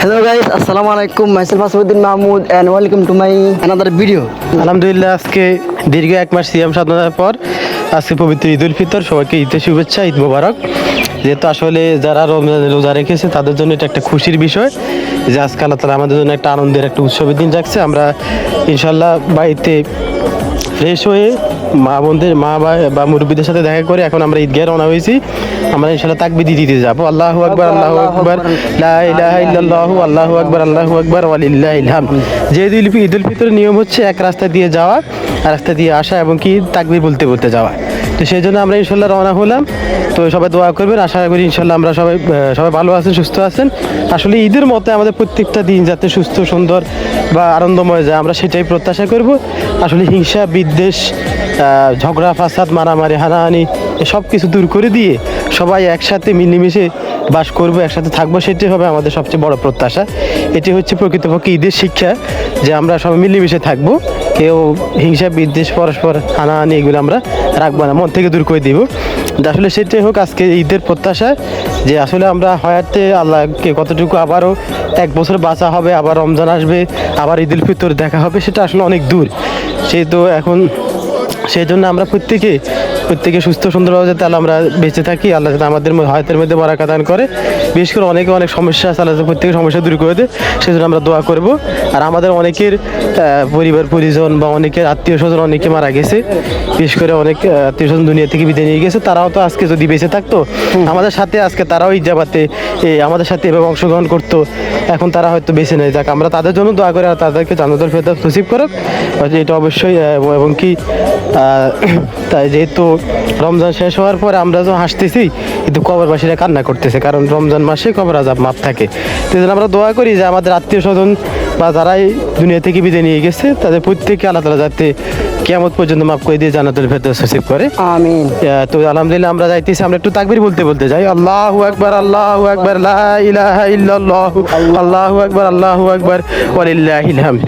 Hello guys, Assalamualaikum. Myself Aswaddin Mahmood and welcome to my another video. আলহামদুলিল্লাহ আজকে দীর্ঘ এক মাস সিয়াম সাধনার পর আজকে পবিত্র ঈদ উল ফিতর, সবাইকে ঈদের শুভেচ্ছা, ঈদ মোবারক। যেহেতু আসলে যারা রমজানে রোজা রেখেছে তাদের জন্য এটা একটা খুশির বিষয় যে আজকে আল্লাহ তাআলা আমাদের জন্য একটা আনন্দের একটা উৎসবের দিন রাখছে। আমরা ইনশাল্লাহ বাড়িতে ফ্রেশ হয়ে মা বোনদের বা মুরব্বীদের সাথে দেখা করে এখন আমরা ঈদগাহে রওনা হয়েছি। আমরা ইনশাল্লাহ তাকবীর দিতে যাবো। আল্লাহু আকবার, আল্লাহু আকবার, লা ইলাহা ইল্লাল্লাহু, আল্লাহু আকবার, আল্লাহু আকবার, ওয়ালিল্লাহিল হামদ। যে ঈদ উল ফিতরের নিয়ম হচ্ছে এক রাস্তা দিয়ে যাওয়া আর রাস্তা দিয়ে আসা এবং কি তাকবীর বলতে বলতে যাওয়া। তো সেই জন্য আমরা ইনশাল্লাহ রওনা হলাম। তো সবাই দোয়া করবেন, আশা করি ইনশাল্লাহ আমরা সবাই ভালো আছেন, সুস্থ আছেন। আসলে ঈদের মতো আমাদের প্রত্যেকটা দিন যাতে সুস্থ, সুন্দর বা আনন্দময় যায় আমরা সেটাই প্রত্যাশা করব। আসলে হিংসা, বিদ্বেষ, ঝগড়া ফাসাদ, মারামারি, হানাহানি এসব কিছু দূর করে দিয়ে সবাই একসাথে মিলেমিশে বাস করবো, একসাথে থাকবো, সেটাই হবে আমাদের সবচেয়ে বড় প্রত্যাশা। এটি হচ্ছে প্রকৃতপক্ষে ঈদের শিক্ষা, যে আমরা সবাই মিলেমিশে থাকবো। কেউ হিংসা, বিদ্বেষ, পরস্পর হানাহানি এগুলো আমরা রাখবো না, মন থেকে দূর করে দিব। আসলে সেটাই হোক আজকে ঈদের প্রত্যাশা, যে আসলে আমরা হয়াতে আল্লাহকে কতটুকু আবারও এক বছর বাঁচা হবে, আবার রমজান আসবে, আবার ঈদ উল ফিতর দেখা হবে, সেটা আসলে অনেক দূর। সেই তো এখন সেই জন্য আমরা প্রত্যেকে সুস্থ সুন্দরভাবে যাতে আল্লাহ আমরা বেঁচে থাকি, আল্লাহ যাতে আমাদের হয়াতের মধ্যে বরাকা দান করে। বিশেষ করে অনেক সমস্যা আছে, আল্লাহ প্রত্যেকের সমস্যা দূর করে দেয়, সেই জন্য আমরা দোয়া করব। আর আমাদের অনেকের পরিবার পরিজন বা অনেকের আত্মীয় স্বজন অনেকে মারা গেছে, বিশেষ করে অনেক আত্মীয় স্বজন দুনিয়া থেকে বিদায় নিয়ে গেছে। তারাও তো আজকে যদি বেঁচে থাকতো আমাদের সাথে, আজকে তারাও ঈদজামাতে আমাদের সাথে এভাবে অংশগ্রহণ করতো। এখন তারা হয়তো বেঁচে নেই, যাক আমরা তাদের জন্য দোয়া করি আর তাদেরকে জান্নাতুল ফেরদাউস নসিব করুক, এটা অবশ্যই। এবং কি তাই যেহেতু রমজান শেষ হওয়ার পরে আমরা যখন হাসতেছি, কিন্তু কবরবাসীরা কান্না করতেছে, কারণ রমজান মাসে কবর আযাব মাফ থাকে। সেই জন্য আমরা দোয়া করি যে আমাদের আত্মীয় স্বজন বা যারাই দুনিয়া থেকে বিদায় নিয়ে গেছে তাদের প্রত্যেককে আল্লাহ তাআলা যাতে কিয়ামত পর্যন্ত মাফ করে দিয়ে জান্নাতুল ফেরদাউস নসিব করে, আমিন। তো আলহামদুলিল্লাহ আমরা যাইতেছি, আমরা একটু তাকবীর বলতে যাই। আল্লাহু আকবার, আল্লাহু আকবার, লা ইলাহা ইল্লাল্লাহু, আল্লাহু আকবার, আল্লাহু আকবার, ওয়ালিল্লাহিল হামদ।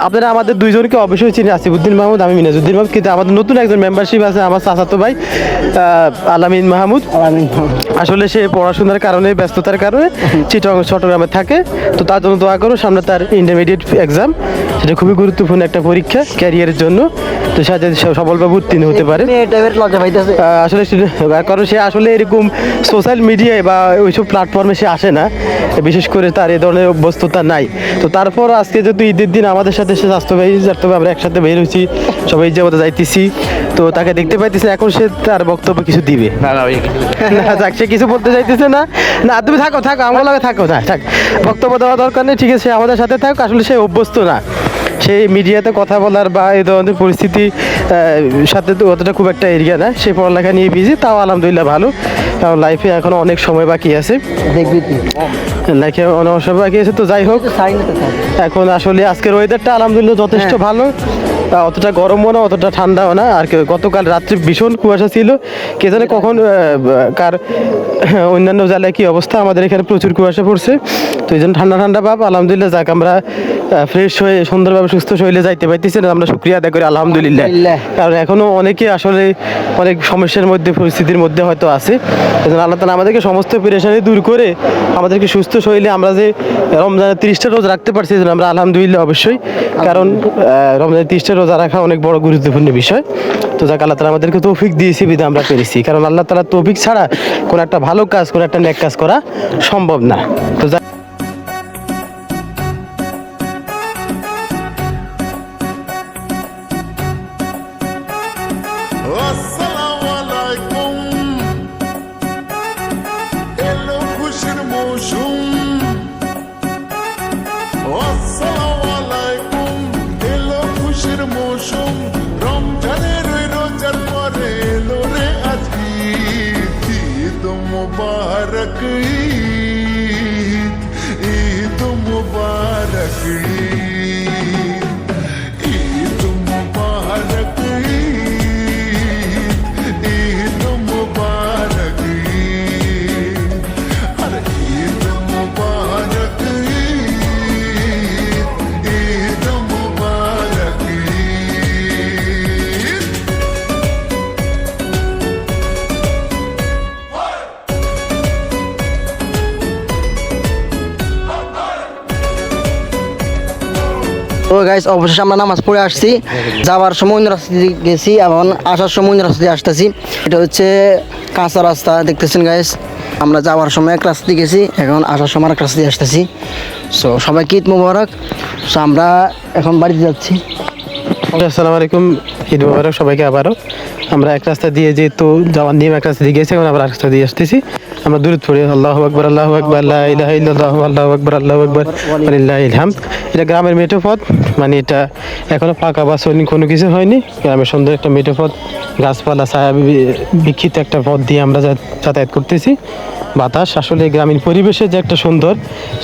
আপনারা আমাদের দুইজনকে অবশ্যই চিনি, আসিফউদ্দিন মাহমুদ, আমি মিনাজউদ্দিন মাহমুদ। কিন্তু আমাদের নতুন একজন মেম্বারশিপ আছে, আমার চাচাতো ভাই আলামিন মাহমুদ। আসলে সে পড়াশোনার কারণে, ব্যস্ততার কারণে চট্টগ্রামে থাকে। তো তার জন্য দোয়া করো, সামনে তার ইন্টারমিডিয়েট এক্সাম, সেটা খুবই গুরুত্বপূর্ণ একটা পরীক্ষা ক্যারিয়ারের জন্য। তো সে যদি সফলভাবে উত্তীর্ণ হতে পারে। আসলে কারণ সে আসলে এরকম সোশ্যাল মিডিয়ায় বা ওইসব প্ল্যাটফর্মে সে আসে না, বিশেষ করে তার এ ধরনের অভ্যস্ততা নাই। তো তারপর আজকে যেহেতু ঈদের দিন আমাদের সাথে সে স্বাস্থ্য ভাই, আমরা একসাথে বের হয়েছি, সবাই ঈদজামাতে যাইতেছি। তো তাকে দেখতে পাইতেছি, এখন সে তার বক্তব্য কিছু দিবে না, যাক সে কিছু বলতে চাইতেছে না। না তুমি থাকো আমার লগে থাকো, না থাক, বক্তব্য দেওয়া দরকার নেই, ঠিক আছে, সে আমাদের সাথে থাক। আসলে সে অভ্যস্ত না সেই মিডিয়াতে কথা বলার বা এই ধরনের পরিস্থিতি সাথে তো অতটা খুব একটা এরিয়া না। সে পড়ালেখা নিয়ে বিজি, তাও আলহামদুলিল্লাহ ভালো, কারণ লাইফে এখনো অনেক সময় বাকি আছে, লাইফে অনেক সময় বাকি আছে। তো যাই হোক, এখন আসলে আজকের ওয়েদারটা আলহামদুলিল্লাহ যথেষ্ট ভালো, অতটা গরমও না, অতটা ঠান্ডাও না। আর গতকাল রাত্রে ভীষণ কুয়াশা ছিল, কে জানে কখন কার অন্যান্য জেলায় কী অবস্থা, আমাদের এখানে প্রচুর কুয়াশা পড়ছে। তো এই জন্য ঠান্ডা ভাব, আলহামদুলিল্লাহ। যাক আমরা ফ্রেশ হয়ে সুন্দরভাবে সুস্থ শরীরে যাইতে পারতেছি, আমরা শুকরিয়া আদায় করি আলহামদুলিল্লাহ। কারণ এখনও অনেকে আসলে অনেক সমস্যার মধ্যে, পরিস্থিতির মধ্যে হয়তো আছে। এই জন্য আল্লাহ তাআলা আমাদেরকে সমস্ত পেরেশানি দূর করে আমাদেরকে সুস্থ শরীরে আমরা যে রমজানের 30টা রোজা রাখতে পারছি, এই জন্য আমরা আলহামদুলিল্লাহ অবশ্যই। কারণ রমজানের 30টা রোজা রাখা অনেক বড় গুরুত্বপূর্ণ বিষয়। তো যাক আল্লাহ তাআলা আমাদেরকে তৌফিক দিয়েছে বিধায় আমরা পেরেছি, কারণ আল্লাহ তাআলা তৌফিক ছাড়া কোনো একটা ভালো কাজ, কোনো একটা নেক কাজ করা সম্ভব না। তো मुबारक ईद मुबारक ईद मुबारक ईद मुबारक अरे ईद मुबारक ईद मुबारक তো গাইস অবশেষে আমরা নামাজ পড়ে আসছি, যাওয়ার সময় অন্য রাস্তা দিয়ে গেছি এবং আসার সময় অন্য রাস্তা দিয়ে আসতেছি। এটা হচ্ছে কাঁচা রাস্তা দেখতেছেন গাইস, আমরা যাওয়ার সময় এক রাস্তা দিয়ে গেছি, এখন আসার সময় এক রাস্তা দিয়ে আসতেছি। সো সবাইকে ঈদ মোবারক। সো আমরা এখন বাড়িতে যাচ্ছি। আসসালামু আলাইকুম, ঈদ মোবারক সবাইকে। আবারও আমরা এক রাস্তা দিয়ে যেহেতু যাওয়ার নিয়ম এক রাস্তা দিয়ে গেছি, এখন আবার এক রাস্তা দিয়ে আসতেছি। আমরা দূরত পড়ি আল্লাহু আকবার আল্লাহু আকবার লা ইলাহা ইল্লাল্লাহু আল্লাহু আকবার আল্লাহু আকবার ওয়ালিল্লাহিল হামদ। এটা গ্রামের মেঠো পথ, মানে এটা এখনো পাকা বা সৈনিক কোনো কিছু হয়নি। গ্রামের সুন্দর একটা মেঠো পথ, গাছপালা ছায়া বিক্ষিত একটা পথ দিয়ে আমরা যাতায়াত করতেছি। বাতাস আসলে গ্রামীণ পরিবেশে যে একটা সুন্দর,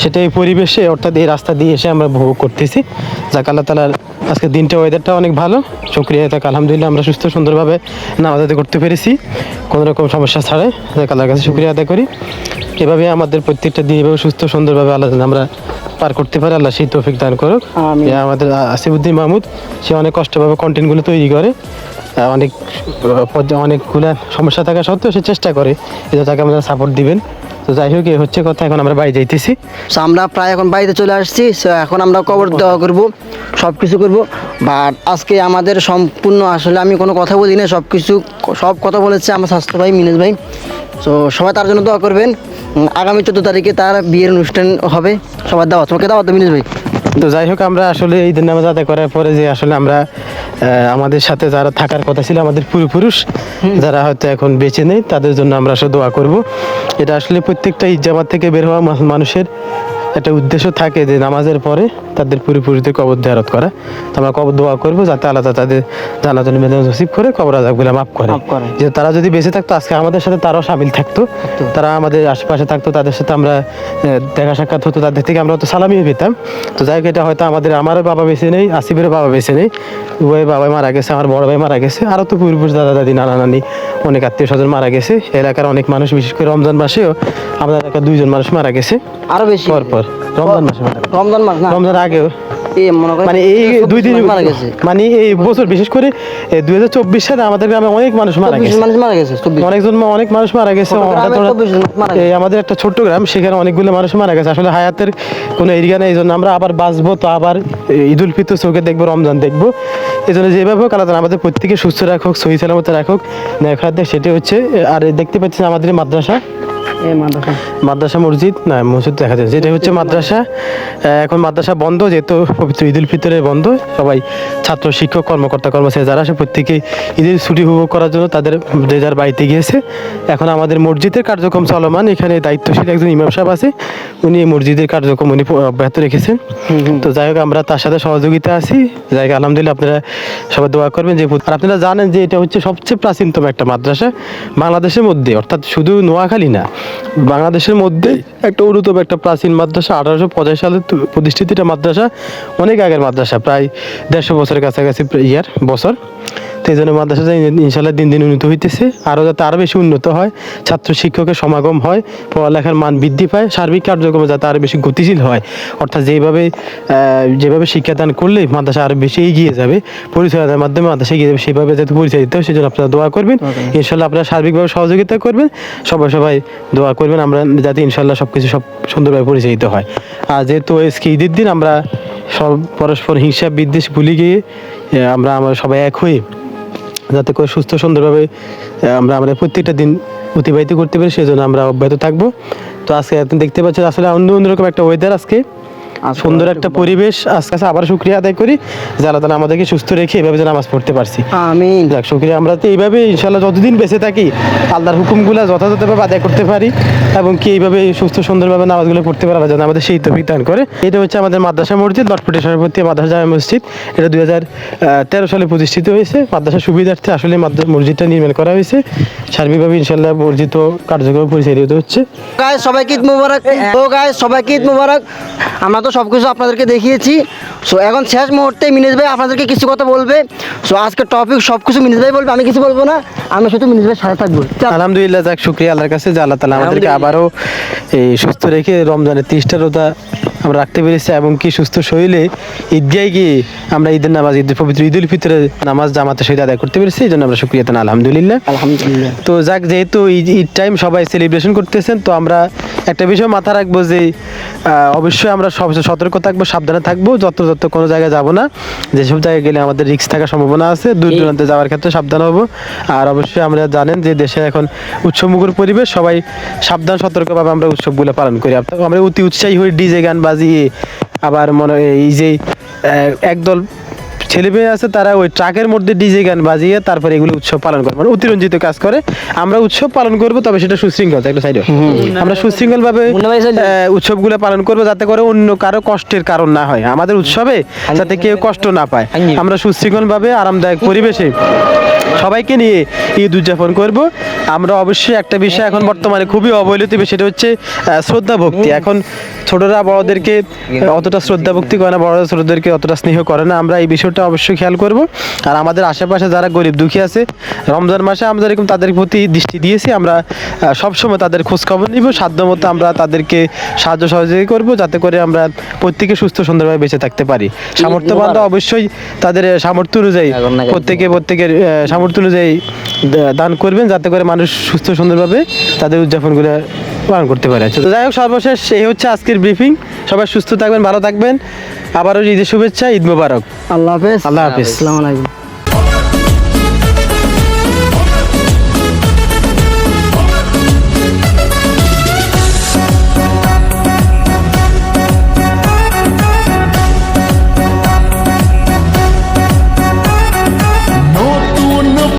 সেটা এই পরিবেশে অর্থাৎ এই রাস্তা দিয়ে এসে আমরা উপভোগ করতেছি। যাক আল্লাহ তাআলার আজকে দিনটা ওয়েদারটা অনেক ভালো, শুকরিয়া থাক আলহামদুলিল্লাহ। আমরা সুস্থ সুন্দরভাবে নামাজ আদায় করতে পেরেছি কোনো রকম সমস্যা ছাড়াই। যাক আল্লাহর কাছে শুকরিয়া আদায় করি। এভাবে আমাদের প্রত্যেকটা দিন এভাবে সুস্থ সুন্দরভাবে আল্লাহ যেন আমরা পার করতে পারি, আল্লাহ সেই তৌফিক দান করুক। আমিন। আমাদের আসিফউদ্দিন মাহমুদ, সে অনেক কষ্টভাবে কন্টেন্টগুলো তৈরি করে, অনেকগুলা সমস্যা থাকা সত্ত্বেও সে চেষ্টা করে, এটা তাকে আমাদের সাপোর্ট দিবেন। তো যাই হোক, এই হচ্ছে কথা। এখন আমরা বাড়ি যাইতেছি। সো আমরা প্রায় এখন বাড়িতে চলে আসছি। সো এখন আমরা কবর দেওয়া করবো, সব কিছু করবো। বাট আজকে আমাদের সম্পূর্ণ আসলে আমি কোনো কথা বলি না, সব কথা বলেছে আমার স্বাস্থ্য ভাই মিনেজ ভাই। সো সবাই তার জন্য দোয়া করবেন। আগামী 14 তারিখে তার বিয়ের অনুষ্ঠান হবে, সবার দাওয়াত, তোমাকে দাওয়াত দেব মিনেজ ভাই। তো যাই হোক, আমরা আসলে এই দিন নামাজ আদায় করার পরে যে আসলে আমরা আমাদের সাথে যারা থাকার কথা ছিল, আমাদের পূর্বপুরুষ যারা হয়তো এখন বেঁচে নেই, তাদের জন্য আমরা আসলে দোয়া করব। এটা আসলে প্রত্যেকটা ঈদ জামাত থেকে বের হওয়া মানুষের একটা উদ্দেশ্য থাকে যে নামাজের পরে তাদের পূর্বপুরুষদের কবর জিয়ারত করা। তো আমরা কবর দোয়া করবো যাতে আল্লাহ তাআলা তাদের জান্নাতুল মেদান নসিব করে, কবর আযাবগুলো মাফ করে। যে তারা যদি বেঁচে থাকতো আজকে আমাদের সাথে তারাও শামিল থাকতো, তারা আমাদের আশেপাশে থাকতো, তাদের সাথে আমরা দেখা সাক্ষাৎ হতো, তাদের থেকে আমরা হয়তো সালামিও পেতাম। তো যাই হোক, এটা হয়তো আমারও বাবা বেঁচে নেই, আসিফেরও বাবা বেঁচে নেই, উভয় বাবাই মারা গেছে, আমার বড় ভাই মারা গেছে, আরও তো পূর্বপুরুষ দাদা দাদি নানা নানি অনেক আত্মীয় স্বজন মারা গেছে। এলাকার অনেক মানুষ, বিশেষ করে রমজান মাসেও আমাদের এলাকার 2 জন মানুষ মারা গেছে আরো বেশি পর রমজান মাসে মারা গেছে। রমজান মাস না, রমজান আগেও মনে করেন মানে এই 2 দিন মারা গেছে, মানে এই বছর বিশেষ করে 2024 সালে আমাদের গ্রামে অনেক মানুষ মারা 24 গেছে, মানুষ মারা গেছে, 24 অনেক মানুষ মারা গেছে। ছোট গ্রামে 24 জন মারা গেছে। এই আমাদের একটা ছোট্ট গ্রাম, সেখানে অনেকগুলো মানুষ মারা গেছে। আসলে হায়াতের কোনো এরিয়া নেই, এই জন্য আমরা আবার বাঁচবো, তো আবার ঈদ উল ফিতর চোখে দেখবো, রমজান দেখবো। এই জন্য যেভাবে হোক আল্লাহ তাআলা আমাদের প্রত্যেকে সুস্থ রাখুক, সহি সালামতে রাখুক, ন্যায় দেখ, সেটাই হচ্ছে। আর দেখতে পাচ্ছেন আমাদের মাদ্রাসা, মাদ্রাসা মসজিদ না, মসজিদ দেখা যাচ্ছে, এটা হচ্ছে মাদ্রাসা। এখন মাদ্রাসা বন্ধ, যেহেতু পবিত্র ঈদ উল ফিতরের বন্ধ। সবাই ছাত্র শিক্ষক কর্মকর্তা কর্মচারী যারা আছে প্রত্যেকে ঈদের ছুটি উপভোগ করার জন্য তাদের যে যার বাড়িতে গিয়েছে। এখন আমাদের মসজিদের কার্যক্রম চলমান, এখানে দায়িত্বশীল একজন ইমাম সাহেব আছে, উনি এই মসজিদের কার্যক্রম উনি অব্যাহত রেখেছেন। তো যাই হোক, আমরা তার সাথে সহযোগিতা আছি। যাই হোক, আলহামদুলিল্লাহ, আপনারা সবাই দোয়া করবেন। যে আর আপনারা জানেন যে এটা হচ্ছে সবচেয়ে প্রাচীনতম একটা মাদ্রাসা বাংলাদেশের মধ্যে, অর্থাৎ শুধু নোয়াখালী না, বাংলাদেশের মধ্যে একটা অন্যতম একটা প্রাচীন মাদ্রাসা। 1885 সালে প্রতিষ্ঠিত এটা মাদ্রাসা, অনেক আগের মাদ্রাসা, প্রায় 150 বছরের কাছাকাছি বছর। তো এই জন্য মাদ্রাসা ইনশাল্লাহ দিন দিন উন্নত হইতেছে, আরও যাতে আরও বেশি উন্নত হয়, ছাত্র শিক্ষকের সমাগম হয়, পড়ালেখার মান বৃদ্ধি পায়, সার্বিক কার্যক্রম যাতে আরও বেশি গতিশীল হয়। অর্থাৎ যেভাবে শিক্ষাদান করলে মাদ্রাসা আরও বেশি এগিয়ে যাবে, পরিচয়ের মাধ্যমে মাদ্রাসা এগিয়ে যাবে, সেভাবে যাতে পরিচয় দিতে হয়, সেজন্য আপনারা দোয়া করবেন। ইনশাল্লাহ আপনারা সার্বিকভাবে সহযোগিতা করবেন, সবাই দোয়া করবেন, আমরা যাতে ইনশাল্লাহ সব সুন্দরভাবে পরিচালিত হয়। আর যেহেতু আজকে ঈদের দিন, আমরা সব পরস্পর হিংসা বিদ্বেষ ভুলে গিয়ে আমরা সবাই এক হয়ে যাতে করে সুস্থ সুন্দরভাবে আমরা আমাদের প্রত্যেকটা দিন অতিবাহিত করতে পারি, সেজন্য আমরা অব্যাহত থাকবো। তো আজকে আপনি দেখতে পাচ্ছেন আসলে অন্যরকম একটা ওয়েদার, আজকে সুন্দর একটা পরিবেশ। আজকে আবার শুকরিয়া আদায় করি যে আল্লাহ তাআলা আমাদেরকে সুস্থ রেখে এভাবে যেন নামাজ পড়তে পারছি। আমিন। যাক, শুকরিয়া। আমরা তো এইভাবে ইনশাআল্লাহ যতদিন বেঁচে থাকি আল্লাহর হুকুমগুলো যথাযথভাবে আদায় করতে পারি, এবং কি এইভাবে সুস্থ সুন্দরভাবে নামাজগুলো পড়তে পারি, আল্লাহ যেন আমাদের সেই তৌফিক দান করে। এটা হচ্ছে আমাদের মাদ্রাসা মসজিদ, লটপটি সরবর্তী মাদ্রাসা জামে মসজিদ। এটা 2013 সালে প্রতিষ্ঠিত হয়েছে। মাদ্রাসা সুবিধার্থে আসলে মসজিদটা নির্মাণ করা হয়েছে। সার্বিকভাবে ইনশাআল্লাহ মসজিদ কার্যক্রম পরিচালিত হচ্ছে। গাইস সবাইকে ঈদ মোবারক। তো গাইস সবাইকে ঈদ মোবারক। আমরা তো সবকিছু আপনাদেরকে দেখিয়েছি। সো এখন শেষ মুহূর্তে মিনেজ ভাই আপনাদেরকে কিছু কথা বলবে। সো আজকে টপিক সবকিছু মিনেজ ভাই বলবে, আমি কিছু বলবো না, আমি শুধু মিনেজ ভাই সাথে থাকবো। আলহামদুলিল্লাহ, যাক শুকরিয়া আল্লাহর কাছে যে আল্লাহ তাআলা আমাদেরকে আবারও এই সুস্থ রেখে রমজানের 30টা রোজা আমরা রাখতে পেরেছি এবং কি সুস্থ শরীরে ঈদগায় গিয়ে আমরা ঈদের নামাজ ঈদের পবিত্র ঈদুল ফিতরের নামাজ জামাতের সহিত আদায় করতে পেরেছি, এই জন্য আমরা শুকরিয়া জানাই আলহামদুলিল্লাহ। আলহামদুলিল্লাহ। তো যাক, যেহেতু ঈদ টাইম সবাই সেলিব্রেশন করতেছেন, তো আমরা একটা বিষয় মাথা রাখবো যে অবশ্যই আমরা সব সতর্ক থাকবো, সাবধানে থাকবো, যত কোনো জায়গায় যাব না, যেসব জায়গায় গেলে আমাদের রিস্ক থাকার সম্ভাবনা আছে, দূর দূরান্তে যাওয়ার ক্ষেত্রে সাবধান হবো। আর অবশ্যই আমরা জানেন যে দেশে এখন উৎসবমুখর পরিবেশ, সবাই সাবধান সতর্কভাবে আমরা উৎসবগুলো পালন করি। আমরা অতি উৎসাহী হয়ে ডিজে গান বাজিয়ে, আবার মনে হয় এই যে একদল ছেলে মেয়ে আছে তারা ওই ট্রাকের মধ্যে ডিজে গান বাজিয়ে তারপরে এগুলো উৎসব পালন করে, মানে অতিরঞ্জিত কাজ করে। আমরা উৎসব পালন করব, তবে সেটা সুশৃঙ্খল একটা সাইডে আমরা সুশৃঙ্খল ভাবে উৎসবগুলো পালন করব, যাতে করে অন্য কারো কষ্টের কারণ না হয়, আমাদের উৎসবে যাতে কেউ কষ্ট না পায়। আমরা সুশৃঙ্খল ভাবে আরামদায়ক পরিবেশে সবাইকে নিয়ে ঈদ উদযাপন করব। আমরা অবশ্যই একটা বিষয় এখন বর্তমানে খুবই অবহেলিত, সেটা হচ্ছে শ্রদ্ধা ভক্তি। এখন ছোটরা বড়দেরকে অতটা শ্রদ্ধা ভক্তি করে না, বড়রা ছোটদেরকে অতটা স্নেহ করে না। আমরা এই বিষয়টা অবশ্যই খেয়াল করব। আর আমাদের আশেপাশে যারা গরিব দুঃখী আছে, রমজান মাসে আমরা এরকম তাদের প্রতি দৃষ্টি দিয়েছি, আমরা সবসময় তাদের খোঁজ খবর নিব, সাধ্যমতো আমরা তাদেরকে সাহায্য সহযোগী করব, যাতে করে আমরা প্রত্যেকে সুস্থ সুন্দরভাবে বেঁচে থাকতে পারি। সামর্থ্যবানরা অবশ্যই তাদের সামর্থ্য অনুযায়ী প্রত্যেকের সামর্থ্য অনুযায়ী দান করবেন, যাতে করে মানুষ সুস্থ সুন্দরভাবে তাদের উদযাপনগুলো পালন করতে পারে। তো যাই হোক, সর্বশেষ এই হচ্ছে আজকের ব্রিফিং। সবাই সুস্থ থাকবেন, ভালো থাকবেন। আবারও ঈদের শুভেচ্ছা, ঈদ মোবারক। আল্লাহ হাফেজ। আল্লাহ হাফেজ। আসসালামু আলাইকুম।